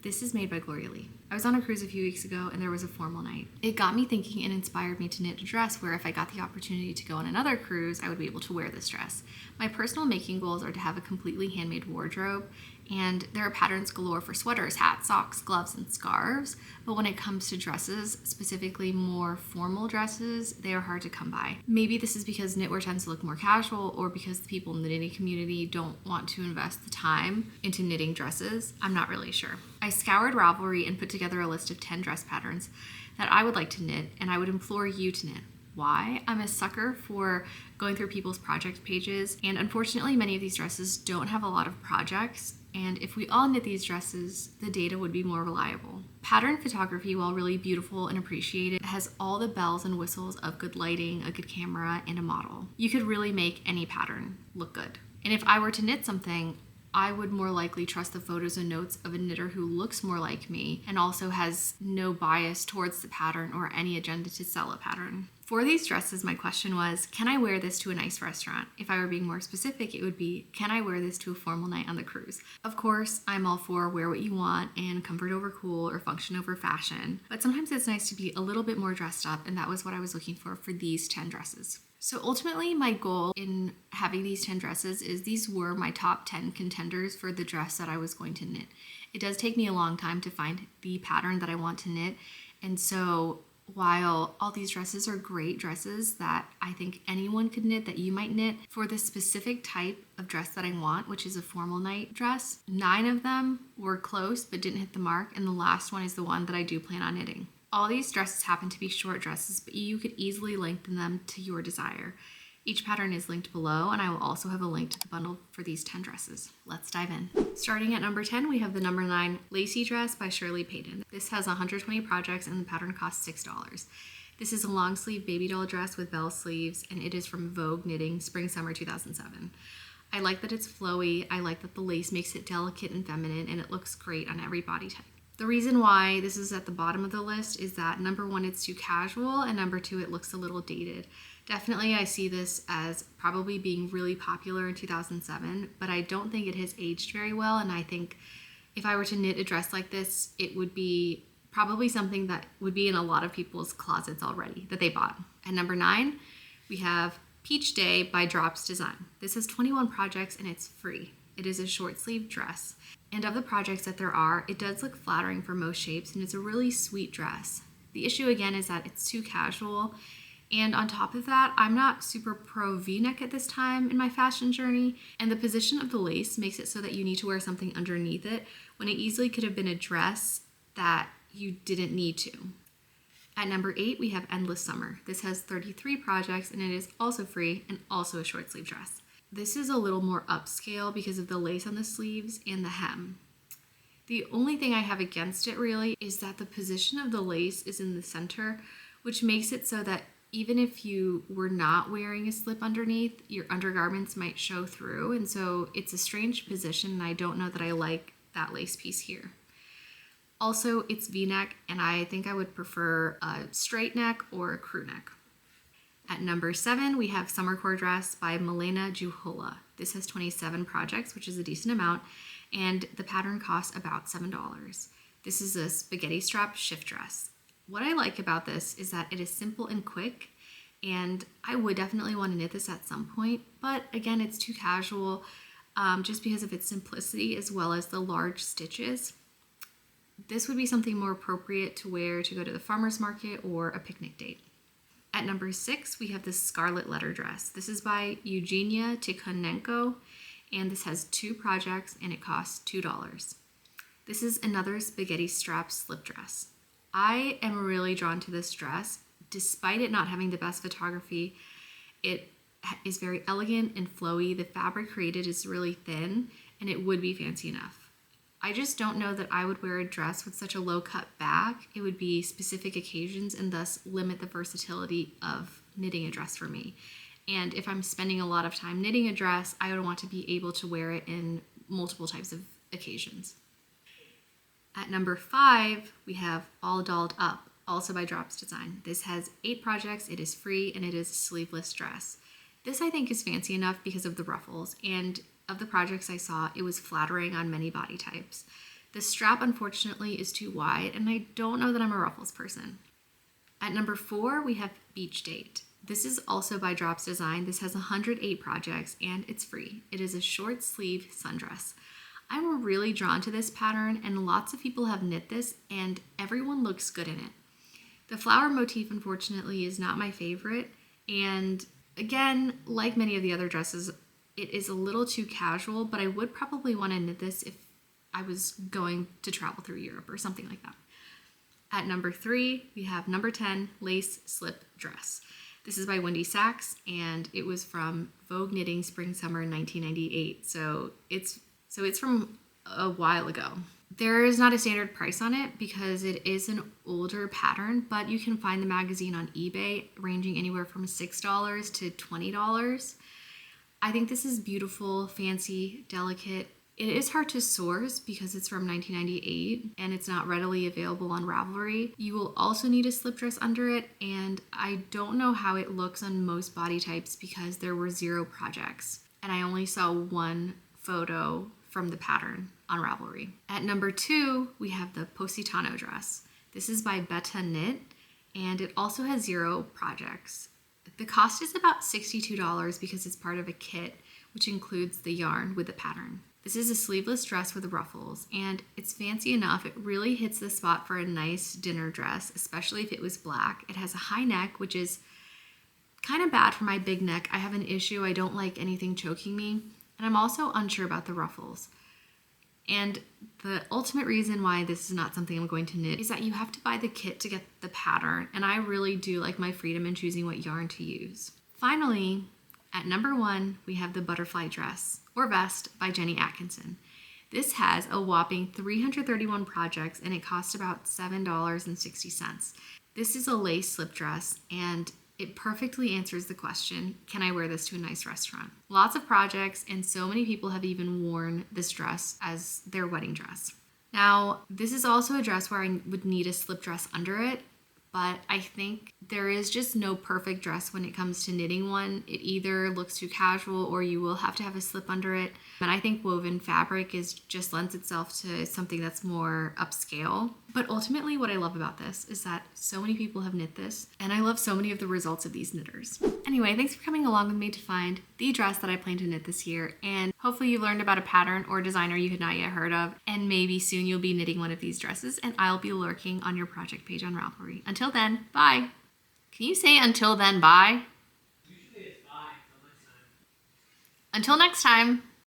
This is made by Gloria Lee. I was on a cruise a few weeks ago and there was a formal night. It got me thinking and inspired me to knit a dress where if I got the opportunity to go on another cruise, I would be able to wear this dress. My personal making goals are to have a completely handmade wardrobe, and there are patterns galore for sweaters, hats, socks, gloves, and scarves. But when it comes to dresses, specifically more formal dresses, they are hard to come by. Maybe this is because knitwear tends to look more casual, or because the people in the knitting community don't want to invest the time into knitting dresses. I'm not really sure. I scoured Ravelry and put together a list of 10 dress patterns that I would like to knit, and I would implore you to knit. Why? I'm a sucker for going through people's project pages, and unfortunately many of these dresses don't have a lot of projects, and if we all knit these dresses, the data would be more reliable. Pattern photography, while really beautiful and appreciated, has all the bells and whistles of good lighting, a good camera, and a model. You could really make any pattern look good. And if I were to knit something, I would more likely trust the photos and notes of a knitter who looks more like me and also has no bias towards the pattern or any agenda to sell a pattern. For these dresses, my question was, can I wear this to a nice restaurant? If I were being more specific, it would be, can I wear this to a formal night on the cruise? Of course, I'm all for wear what you want and comfort over cool or function over fashion, but sometimes it's nice to be a little bit more dressed up, and that was what I was looking for these 10 dresses. So ultimately, my goal in having these 10 dresses is these were my top 10 contenders for the dress that I was going to knit. It does take me a long time to find the pattern that I want to knit, and so while all these dresses are great dresses that I think anyone could knit, that you might knit, for the specific type of dress that I want, which is a formal night dress, 9 of them were close but didn't hit the mark, and the last one is the one that I do plan on knitting. All these dresses happen to be short dresses, but you could easily lengthen them to your desire. Each pattern is linked below, and I will also have a link to the bundle for these 10 dresses. Let's dive in. Starting at number 10, we have the number 9 Lacy Dress by Shirley Payton. This has 120 projects and the pattern costs $6. This is a long sleeve baby doll dress with bell sleeves, and it is from Vogue Knitting, Spring Summer 2007. I like that it's flowy, I like that the lace makes it delicate and feminine, and it looks great on every body type. The reason why this is at the bottom of the list is that number 1, it's too casual, and number 2, it looks a little dated. Definitely, I see this as probably being really popular in 2007, but I don't think it has aged very well, and I think if I were to knit a dress like this, it would be probably something that would be in a lot of people's closets already that they bought. At number 9, we have Peach Day by Drops Design. This has 21 projects and it's free. It is a short sleeve dress. And of the projects that there are, it does look flattering for most shapes, and it's a really sweet dress. The issue again is that it's too casual, and on top of that, I'm not super pro V-neck at this time in my fashion journey, and the position of the lace makes it so that you need to wear something underneath it when it easily could have been a dress that you didn't need to. At number 8, we have Endless Summer. This has 33 projects, and it is also free and also a short sleeve dress. This is a little more upscale because of the lace on the sleeves and the hem. The only thing I have against it really is that the position of the lace is in the center, which makes it so that even if you were not wearing a slip underneath, your undergarments might show through, and so it's a strange position, and I don't know that I like that lace piece here. Also, it's V-neck, and I think I would prefer a straight neck or a crew neck. At number 7, we have Summercore Dress by Milena Juhola. This has 27 projects, which is a decent amount, and the pattern costs about $7. This is a spaghetti strap shift dress. What I like about this is that it is simple and quick, and I would definitely want to knit this at some point, but again, it's too casual just because of its simplicity as well as the large stitches. This would be something more appropriate to wear to go to the farmer's market or a picnic date. At number 6, we have the Scarlet letter dress. This is by Eugenia Tikhonenko, and this has 2 projects and it costs $2. This is another spaghetti strap slip dress. I am really drawn to this dress. Despite it not having the best photography, it is very elegant and flowy. The fabric created is really thin, and it would be fancy enough. I just don't know that I would wear a dress with such a low cut back. It would be specific occasions and thus limit the versatility of knitting a dress for me. And if I'm spending a lot of time knitting a dress, I would want to be able to wear it in multiple types of occasions. At number 5, we have All Dolled Up, also by Drops Design. This has 8 projects, it is free, and it is a sleeveless dress. This I think is fancy enough because of the ruffles, and of the projects I saw, it was flattering on many body types. The strap, unfortunately, is too wide, and I don't know that I'm a ruffles person. At number 4, we have Beach Date. This is also by Drops Design. This has 108 projects, and it's free. It is a short sleeve sundress. I'm really drawn to this pattern, and lots of people have knit this, and everyone looks good in it. The flower motif, unfortunately, is not my favorite, and again, like many of the other dresses, it is a little too casual, but I would probably want to knit this if I was going to travel through Europe or something like that. At number 3, we have number 10, Lace Slip Dress. This is by Wendy Sachs, and it was from Vogue Knitting Spring Summer 1998. So it's from a while ago. There is not a standard price on it because it is an older pattern, but you can find the magazine on eBay ranging anywhere from $6 to $20. I think this is beautiful, fancy, delicate. It is hard to source because it's from 1998 and it's not readily available on Ravelry. You will also need a slip dress under it, and I don't know how it looks on most body types because there were 0 projects and I only saw one photo from the pattern on Ravelry. At number 2, we have the Positano Dress. This is by Betta Knit, and it also has 0 projects. The cost is about $62 because it's part of a kit, which includes the yarn with the pattern. This is a sleeveless dress with ruffles, and it's fancy enough. It really hits the spot for a nice dinner dress, especially if it was black. It has a high neck, which is kind of bad for my big neck. I have an issue. I don't like anything choking me, and I'm also unsure about the ruffles. And the ultimate reason why this is not something I'm going to knit is that you have to buy the kit to get the pattern, and I really do like my freedom in choosing what yarn to use. Finally, at number 1, we have the Butterfly Dress or Vest by Jenny Atkinson. This has a whopping 331 projects, and it costs about $7.60. This is a lace slip dress, and it perfectly answers the question, can I wear this to a nice restaurant? Lots of projects, and so many people have even worn this dress as their wedding dress. Now, this is also a dress where I would need a slip dress under it, but I think there is just no perfect dress when it comes to knitting one. It either looks too casual or you will have to have a slip under it. And I think woven fabric just lends itself to something that's more upscale. But ultimately what I love about this is that so many people have knit this, and I love so many of the results of these knitters. Anyway, thanks for coming along with me to find the dress that I plan to knit this year, and hopefully you learned about a pattern or designer you had not yet heard of, and maybe soon you'll be knitting one of these dresses and I'll be lurking on your project page on Ravelry. Until then, bye. Can you say until then, bye? Usually it's bye. Until next time. Until next time.